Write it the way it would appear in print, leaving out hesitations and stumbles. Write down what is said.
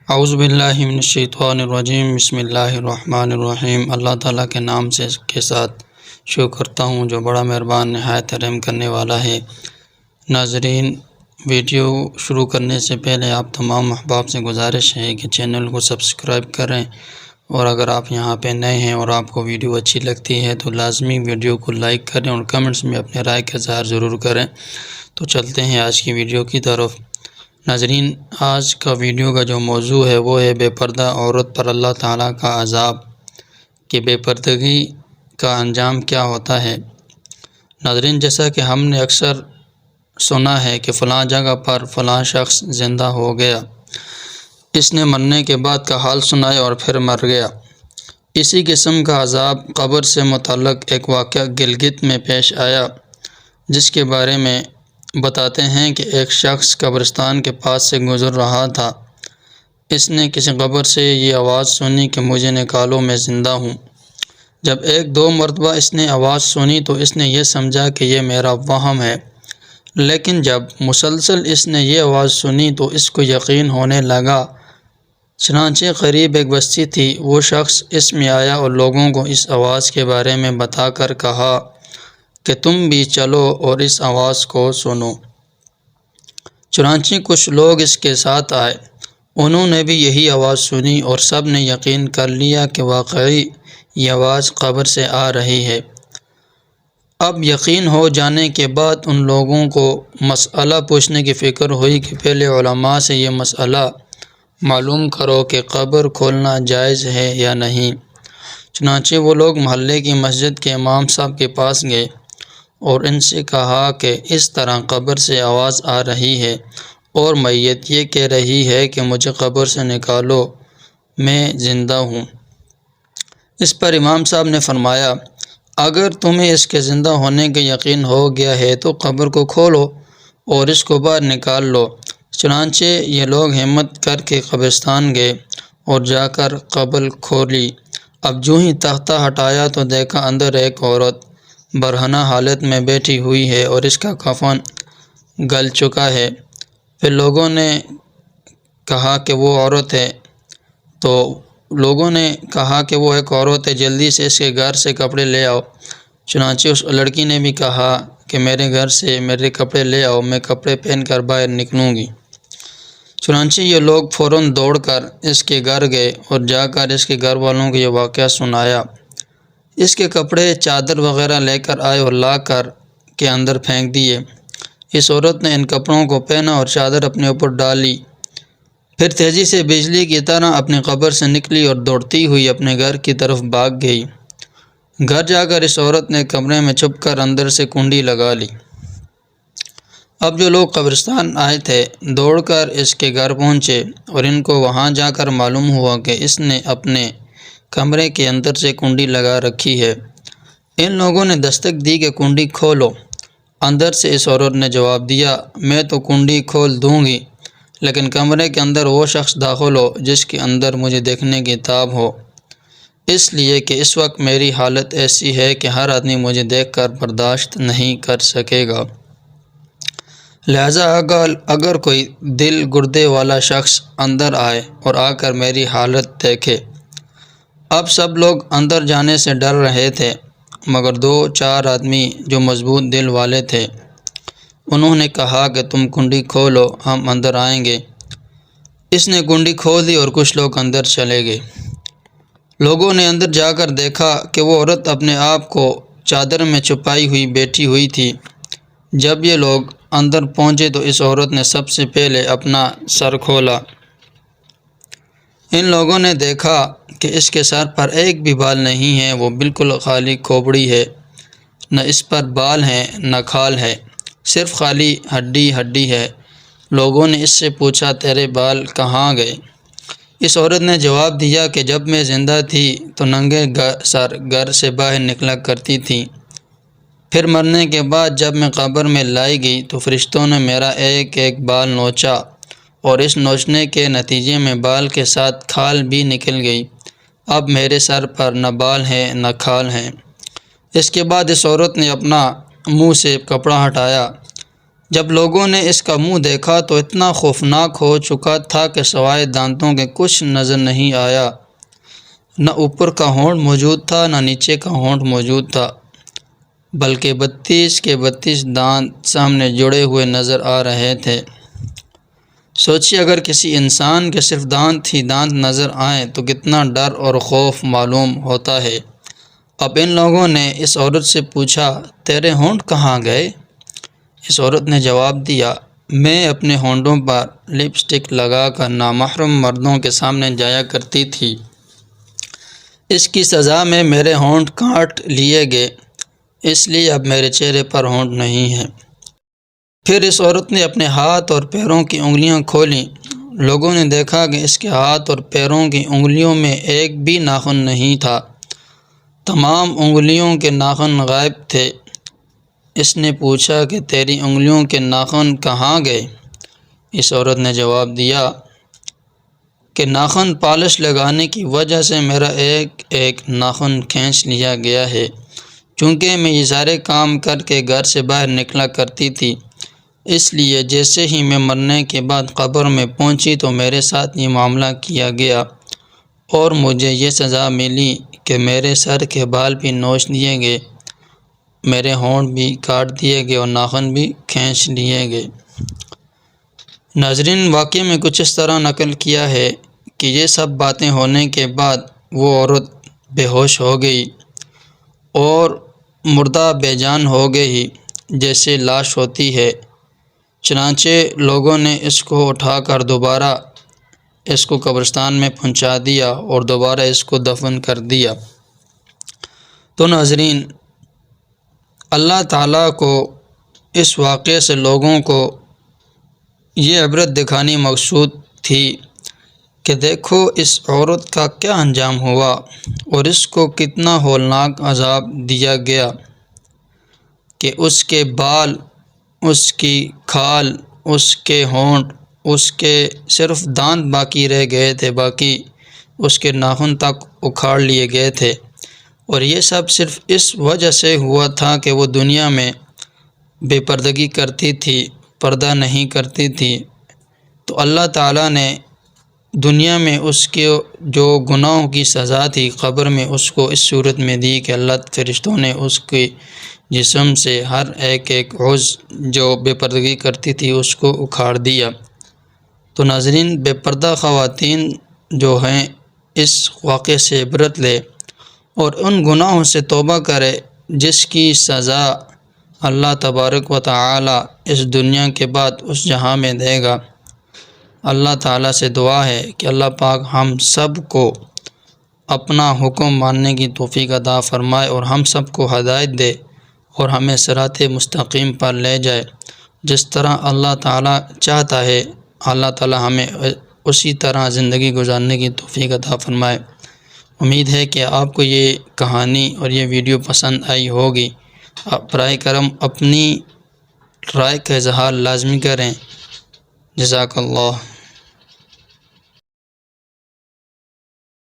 اعوذ باللہ من الشیطان الرجیم بسم اللہ الرحمن الرحیم۔ اللہ تعالیٰ کے نام کے ساتھ شروع کرتا ہوں جو بڑا مہربان نہایت رحم کرنے والا ہے۔ ناظرین، ویڈیو شروع کرنے سے پہلے آپ تمام احباب سے گزارش ہے کہ چینل کو سبسکرائب کریں، اور اگر آپ یہاں پہ نئے ہیں اور آپ کو ویڈیو اچھی لگتی ہے تو لازمی ویڈیو کو لائک کریں اور کمنٹس میں اپنے رائے کا اظہار ضرور کریں۔ تو چلتے ہیں آج کی ویڈیو کی طرف۔ ناظرین، آج کا ویڈیو کا جو موضوع ہے وہ ہے بے پردہ عورت پر اللہ تعالیٰ کا عذاب، کہ بے پردگی کا انجام کیا ہوتا ہے۔ ناظرین، جیسا کہ ہم نے اکثر سنا ہے کہ فلاں جگہ پر فلاں شخص زندہ ہو گیا، اس نے مرنے کے بعد کا حال سنایا اور پھر مر گیا۔ اسی قسم کا عذاب قبر سے متعلق ایک واقعہ گلگت میں پیش آیا، جس کے بارے میں بتاتے ہیں کہ ایک شخص قبرستان کے پاس سے گزر رہا تھا۔ اس نے کسی قبر سے یہ آواز سنی کہ مجھے نکالو، میں زندہ ہوں۔ جب ایک دو مرتبہ اس نے آواز سنی تو اس نے یہ سمجھا کہ یہ میرا وہم ہے، لیکن جب مسلسل اس نے یہ آواز سنی تو اس کو یقین ہونے لگا۔ چنانچہ قریب ایک بستی تھی، وہ شخص اس میں آیا اور لوگوں کو اس آواز کے بارے میں بتا کر کہا کہ تم بھی چلو اور اس آواز کو سنو۔ چنانچہ کچھ لوگ اس کے ساتھ آئے، انہوں نے بھی یہی آواز سنی اور سب نے یقین کر لیا کہ واقعی یہ آواز قبر سے آ رہی ہے۔ اب یقین ہو جانے کے بعد ان لوگوں کو مسئلہ پوچھنے کی فکر ہوئی کہ پہلے علماء سے یہ مسئلہ معلوم کرو کہ قبر کھولنا جائز ہے یا نہیں۔ چنانچہ وہ لوگ محلے کی مسجد کے امام صاحب کے پاس گئے اور ان سے کہا کہ اس طرح قبر سے آواز آ رہی ہے اور میت یہ کہہ رہی ہے کہ مجھے قبر سے نکالو، میں زندہ ہوں۔ اس پر امام صاحب نے فرمایا، اگر تمہیں اس کے زندہ ہونے کا یقین ہو گیا ہے تو قبر کو کھولو اور اس کو باہر نکال لو۔ چنانچہ یہ لوگ ہمت کر کے قبرستان گئے اور جا کر قبر کھولی۔ اب جو ہی تختہ ہٹایا تو دیکھا اندر ایک عورت برہنہ حالت میں بیٹھی ہوئی ہے اور اس کا کفن گل چکا ہے۔ پھر لوگوں نے کہا کہ وہ عورت ہے، تو لوگوں نے کہا کہ وہ ایک عورت ہے، جلدی سے اس کے گھر سے کپڑے لے آؤ۔ چنانچہ اس لڑکی نے بھی کہا کہ میرے گھر سے میرے کپڑے لے آؤ، میں کپڑے پہن کر باہر نکلوں گی۔ چنانچہ یہ لوگ فوراً دوڑ کر اس کے گھر گئے اور جا کر اس کے گھر والوں کو یہ واقعہ سنایا۔ اس کے کپڑے چادر وغیرہ لے کر آئے اور لا کر کے اندر پھینک دیے۔ اس عورت نے ان کپڑوں کو پہنا اور چادر اپنے اوپر ڈالی، پھر تیزی سے بجلی کی طرح اپنی قبر سے نکلی اور دوڑتی ہوئی اپنے گھر کی طرف بھاگ گئی۔ گھر جا کر اس عورت نے کمرے میں چھپ کر اندر سے کنڈی لگا لی۔ اب جو لوگ قبرستان آئے تھے دوڑ کر اس کے گھر پہنچے اور ان کو وہاں جا کر معلوم ہوا کہ اس نے اپنے کمرے کے اندر سے کنڈی لگا رکھی ہے۔ ان لوگوں نے دستک دی کہ کنڈی کھولو۔ اندر سے اس عورت نے جواب دیا، میں تو کنڈی کھول دوں گی، لیکن کمرے کے اندر وہ شخص داخل ہو جس کے اندر مجھے دیکھنے کی تاب ہو، اس لیے کہ اس وقت میری حالت ایسی ہے کہ ہر آدمی مجھے دیکھ کر برداشت نہیں کر سکے گا۔ لہٰذا اگر کوئی دل گردے والا شخص اندر آئے اور آ کر میری حالت دیکھے۔ اب سب لوگ اندر جانے سے ڈر رہے تھے، مگر دو چار آدمی جو مضبوط دل والے تھے انہوں نے کہا کہ تم کنڈی کھولو، ہم اندر آئیں گے۔ اس نے کنڈی کھول دی اور کچھ لوگ اندر چلے گئے۔ لوگوں نے اندر جا کر دیکھا کہ وہ عورت اپنے آپ کو چادر میں چھپائی ہوئی بیٹھی ہوئی تھی۔ جب یہ لوگ اندر پہنچے تو اس عورت نے سب سے پہلے اپنا سر کھولا۔ ان لوگوں نے دیکھا کہ اس کے سر پر ایک بھی بال نہیں ہے، وہ بالکل خالی کھوپڑی ہے، نہ اس پر بال ہیں نہ کھال ہے، صرف خالی ہڈی ہے۔ لوگوں نے اس سے پوچھا، تیرے بال کہاں گئے؟ اس عورت نے جواب دیا کہ جب میں زندہ تھی تو ننگے سر گھر سے باہر نکلا کرتی تھی، پھر مرنے کے بعد جب میں قبر میں لائی گئی تو فرشتوں نے میرا ایک ایک بال نوچا، اور اس نوچنے کے نتیجے میں بال کے ساتھ کھال بھی نکل گئی۔ اب میرے سر پر نہ بال ہیں نہ کھال ہیں۔ اس کے بعد اس عورت نے اپنا منہ سے کپڑا ہٹایا، جب لوگوں نے اس کا منہ دیکھا تو اتنا خوفناک ہو چکا تھا کہ سوائے دانتوں کے کچھ نظر نہیں آیا۔ نہ اوپر کا ہونٹ موجود تھا نہ نیچے کا ہونٹ موجود تھا، بلکہ 32 کے 32 دانت سامنے جڑے ہوئے نظر آ رہے تھے۔ سوچیے اگر کسی انسان کے صرف دانت ہی دانت نظر آئیں تو کتنا ڈر اور خوف معلوم ہوتا ہے۔ اب ان لوگوں نے اس عورت سے پوچھا، تیرے ہونٹ کہاں گئے؟ اس عورت نے جواب دیا، میں اپنے ہونٹوں پر لپسٹک لگا کر نامحرم مردوں کے سامنے جایا کرتی تھی، اس کی سزا میں میرے ہونٹ کاٹ لیے گئے، اس لیے اب میرے چہرے پر ہونٹ نہیں ہیں۔ پھر اس عورت نے اپنے ہاتھ اور پیروں کی انگلیاں کھولیں۔ لوگوں نے دیکھا کہ اس کے ہاتھ اور پیروں کی انگلیوں میں ایک بھی ناخن نہیں تھا، تمام انگلیوں کے ناخن غائب تھے۔ اس نے پوچھا کہ تیری انگلیوں کے ناخن کہاں گئے؟ اس عورت نے جواب دیا کہ ناخن پالش لگانے کی وجہ سے میرا ایک ایک ناخن کھینچ لیا گیا ہے، چونکہ میں یہ سارے کام کر کے گھر سے باہر نکلا کرتی تھی، اس لیے جیسے ہی میں مرنے کے بعد قبر میں پہنچی تو میرے ساتھ یہ معاملہ کیا گیا اور مجھے یہ سزا ملی کہ میرے سر کے بال بھی نوچ دیے گئے، میرے ہونٹ بھی کاٹ دیے گئے اور ناخن بھی کھینچ لیے گئے۔ ناظرین، واقعے میں کچھ اس طرح نقل کیا ہے کہ یہ سب باتیں ہونے کے بعد وہ عورت بے ہوش ہو گئی اور مردہ بے جان ہو گئی جیسے لاش ہوتی ہے۔ چنانچہ لوگوں نے اس کو اٹھا کر دوبارہ اس کو قبرستان میں پہنچا دیا اور دوبارہ اس کو دفن کر دیا۔ تو ناظرین، اللہ تعالیٰ کو اس واقعے سے لوگوں کو یہ عبرت دکھانی مقصود تھی کہ دیکھو اس عورت کا کیا انجام ہوا اور اس کو کتنا ہولناک عذاب دیا گیا کہ اس کے بال، اس کی کھال، اس کے ہونٹ، اس کے صرف دانت باقی رہ گئے تھے، باقی اس کے ناخن تک اکھاڑ لیے گئے تھے، اور یہ سب صرف اس وجہ سے ہوا تھا کہ وہ دنیا میں بے پردگی کرتی تھی، پردہ نہیں کرتی تھی۔ تو اللہ تعالیٰ نے دنیا میں اس کے جو گناہوں کی سزا تھی قبر میں اس کو اس صورت میں دی کہ اللہ فرشتوں نے اس کے جسم سے ہر ایک ایک عضو جو بے پردگی کرتی تھی اس کو اکھاڑ دیا۔ تو ناظرین، بے پردہ خواتین جو ہیں اس واقعے سے عبرت لے اور ان گناہوں سے توبہ کرے جس کی سزا اللہ تبارک و تعالی اس دنیا کے بعد اس جہاں میں دے گا۔ اللہ تعالیٰ سے دعا ہے کہ اللہ پاک ہم سب کو اپنا حکم ماننے کی توفیق عطا فرمائے اور ہم سب کو ہدایت دے اور ہمیں صراط مستقیم پر لے جائے۔ جس طرح اللہ تعالیٰ چاہتا ہے اللہ تعالیٰ ہمیں اسی طرح زندگی گزارنے کی توفیق عطا فرمائے۔ امید ہے کہ آپ کو یہ کہانی اور یہ ویڈیو پسند آئی ہوگی۔ براہ کرم اپنی رائے کا اظہار لازمی کریں۔ جزاک اللہ۔